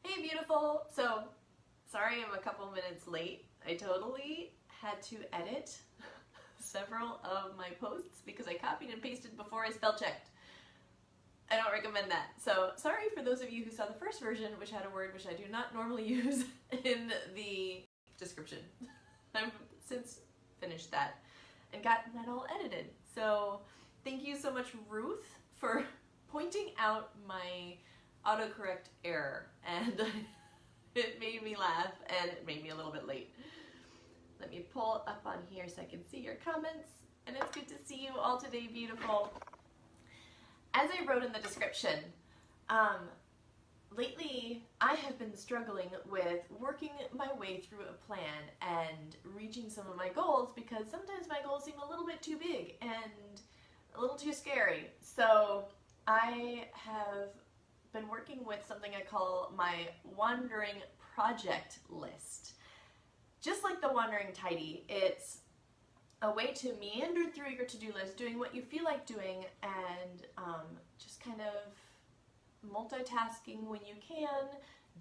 Hey beautiful! So, sorry I'm a couple minutes late. I totally had to edit several of my posts because I copied and pasted before I spell checked. I don't recommend that. So, sorry for those of you who saw the first version, which had a word which I do not normally use in the description. I've since finished that and gotten that all edited. So, thank you so much, Ruth, for pointing out my autocorrect error, and it made me laugh and it made me a little bit late. Let me pull up on here so I can see your comments, and it's good to see you all today, beautiful. As I wrote in the description, lately I have been struggling with working my way through a plan and reaching some of my goals because sometimes my goals seem a little bit too big and a little too scary. So I have been working with something I call my wandering project list. Just like the wandering tidy, it's a way to meander through your to-do list, doing what you feel like doing, and just kind of multitasking when you can,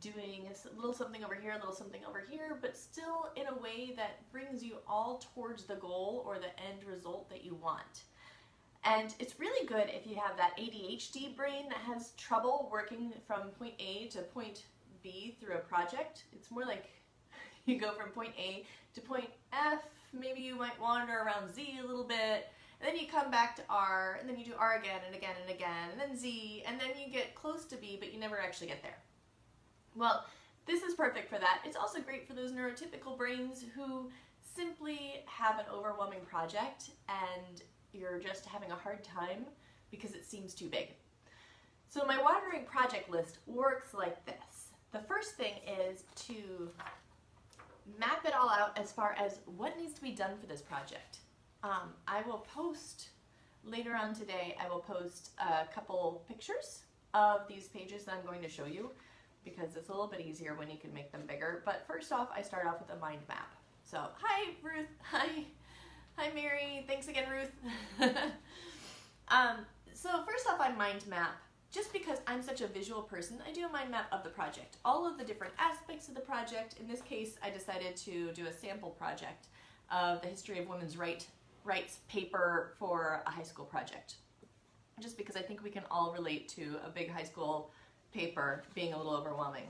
doing a little something over here, a little something over here, but still in a way that brings you all towards the goal or the end result that you want. And it's really good if you have that ADHD brain that has trouble working from point A to point B through a project. It's more like you go from point A to point F, maybe you might wander around Z a little bit, and then you come back to R, and then you do R again and again and again, and then Z, and then you get close to B, but you never actually get there. Well, this is perfect for that. It's also great for those neurotypical brains who simply have an overwhelming project and you're just having a hard time because it seems too big. So my wandering project list works like this. The first thing is to map it all out as far as what needs to be done for this project. I will post, later on today, I will post a couple pictures of these pages that I'm going to show you because it's a little bit easier when you can make them bigger. But first off, I start off with a mind map. So, hi Ruth, Hi Mary, thanks again Ruth. So first off on mind map, just because I'm such a visual person, I do a mind map of the project. All of the different aspects of the project. In this case, I decided to do a sample project of the history of women's rights paper for a high school project. Just because I think we can all relate to a big high school paper being a little overwhelming.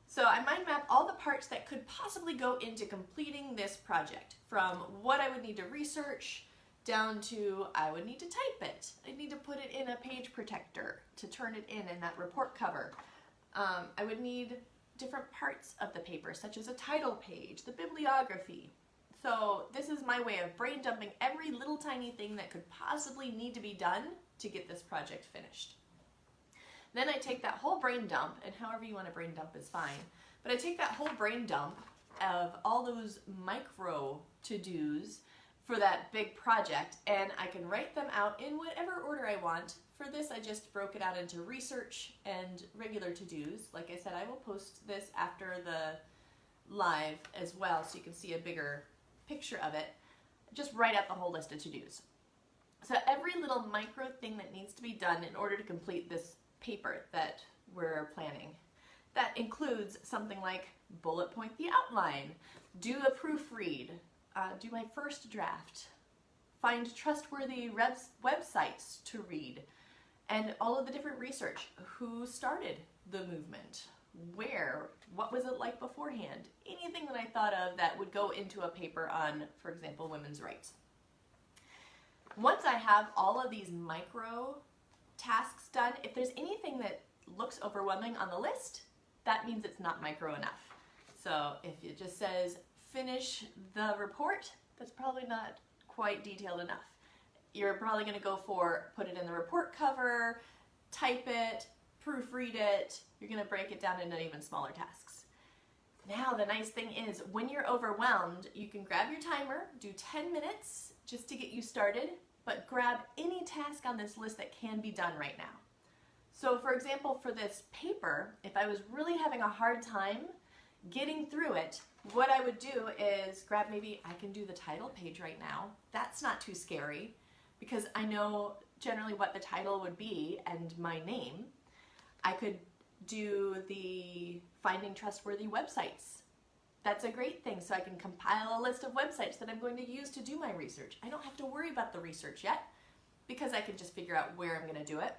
So I mind map all the parts that could possibly go into completing this project, from what I would need to research down to I would need to type it. I'd need to put it in a page protector to turn it in that report cover. I would need different parts of the paper, such as a title page, the bibliography. So this is my way of brain dumping every little tiny thing that could possibly need to be done to get this project finished. Then I take that whole brain dump, and however you want to brain dump is fine, but I take that whole brain dump of all those micro to-dos for that big project, and I can write them out in whatever order I want. For this, I just broke it out into research and regular to-dos. Like I said, I will post this after the live as well, so you can see a bigger picture of it. Just write out the whole list of to-dos. So every little micro thing that needs to be done in order to complete this paper that we're planning. That includes something like bullet point the outline, do a proofread, do my first draft, find trustworthy websites to read, and all of the different research. Who started the movement? Where? What was it like beforehand? Anything that I thought of that would go into a paper on, for example, women's rights. Once I have all of these micro tasks done, if there's anything that looks overwhelming on the list, that means it's not micro enough. So if it just says finish the report, that's probably not quite detailed enough. You're probably going to go for put it in the report cover, type it, proofread it. You're going to break it down into even smaller tasks. Now the nice thing is when you're overwhelmed, you can grab your timer, do 10 minutes just to get you started, but grab any task on this list that can be done right now. So for example, for this paper, if I was really having a hard time getting through it, what I would do is grab, maybe I can do the title page right now. That's not too scary because I know generally what the title would be and my name. I could do the finding trustworthy websites. That's a great thing, so I can compile a list of websites that I'm going to use to do my research. I don't have to worry about the research yet because I can just figure out where I'm going to do it.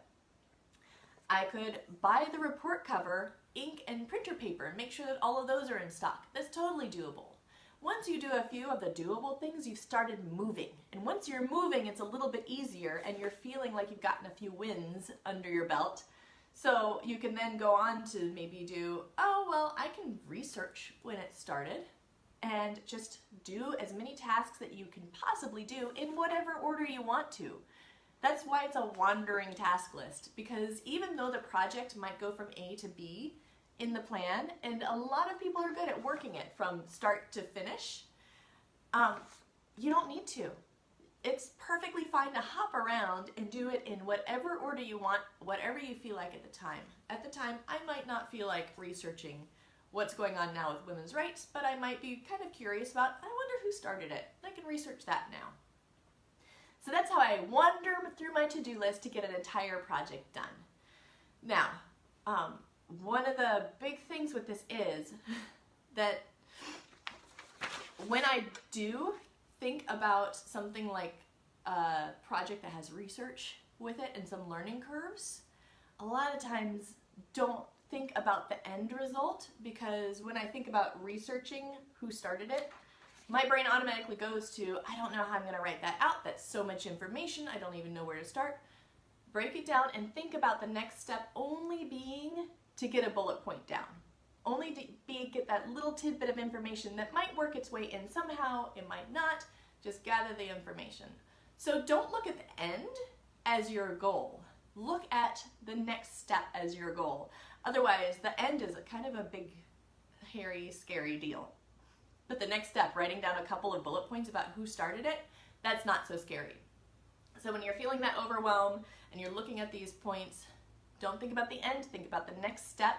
I could buy the report cover, ink, and printer paper and make sure that all of those are in stock. That's totally doable. Once you do a few of the doable things, you've started moving. And once you're moving, it's a little bit easier and you're feeling like you've gotten a few wins under your belt. So you can then go on to maybe do, oh, well, I can research when it started and just do as many tasks that you can possibly do in whatever order you want to. That's why it's a wandering task list, because even though the project might go from A to B in the plan, and a lot of people are good at working it from start to finish, you don't need to. It's perfectly fine to hop around and do it in whatever order you want, whatever you feel like at the time. At the time, I might not feel like researching what's going on now with women's rights, but I might be kind of curious about, I wonder who started it. I can research that now. So that's how I wander through my to-do list to get an entire project done. Now, one of the big things with this is that when I do think about something like a project that has research with it and some learning curves, a lot of times don't think about the end result, because when I think about researching who started it, my brain automatically goes to, I don't know how I'm going to write that out. That's so much information. I don't even know where to start. Break it down and think about the next step only being to get a bullet point down. Only to get that little tidbit of information that might work its way in somehow, it might not. Just gather the information. So don't look at the end as your goal. Look at the next step as your goal. Otherwise, the end is kind of a big, hairy, scary deal. But the next step, writing down a couple of bullet points about who started it, that's not so scary. So when you're feeling that overwhelm and you're looking at these points, don't think about the end, think about the next step,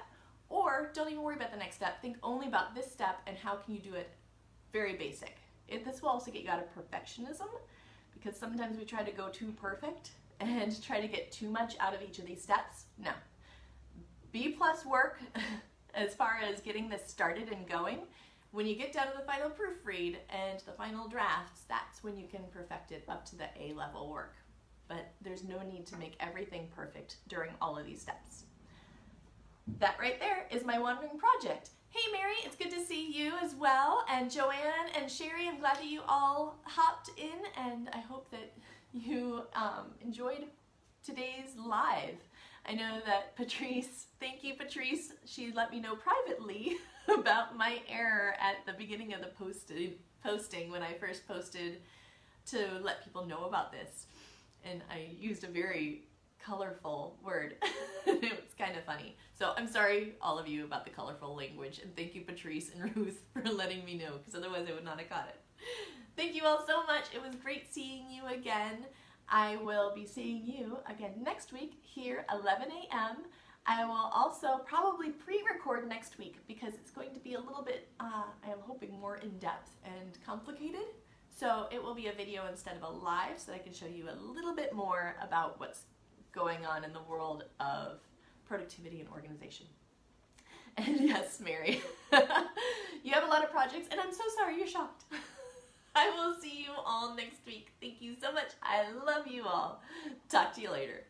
or don't even worry about the next step. Think only about this step and how can you do it very basic. This will also get you out of perfectionism, because sometimes we try to go too perfect and try to get too much out of each of these steps. No. B+ work as far as getting this started and going. When you get down to the final proofread and the final drafts, that's when you can perfect it up to the A-level work. But there's no need to make everything perfect during all of these steps. That right there is my wandering project. Hey Mary, it's good to see you as well, and Joanne and Sherry, I'm glad that you all hopped in, and I hope that you enjoyed today's live. I know that Patrice, thank you Patrice, she let me know privately about my error at the beginning of the posting when I first posted to let people know about this. And I used a very colorful word. It was kind of funny. So I'm sorry, all of you, about the colorful language, and thank you Patrice and Ruth for letting me know, because otherwise I would not have caught it. Thank you all so much. It was great seeing you again. I will be seeing you again next week here, 11 a.m. I will also probably pre-record next week because it's going to be a little bit, I am hoping, more in-depth and complicated. So it will be a video instead of a live, so I can show you a little bit more about what's going on in the world of productivity and organization. And yes, Mary, you have a lot of projects, and I'm so sorry you're shocked. I will see you all next week. Thank you so much. I love you all. Talk to you later.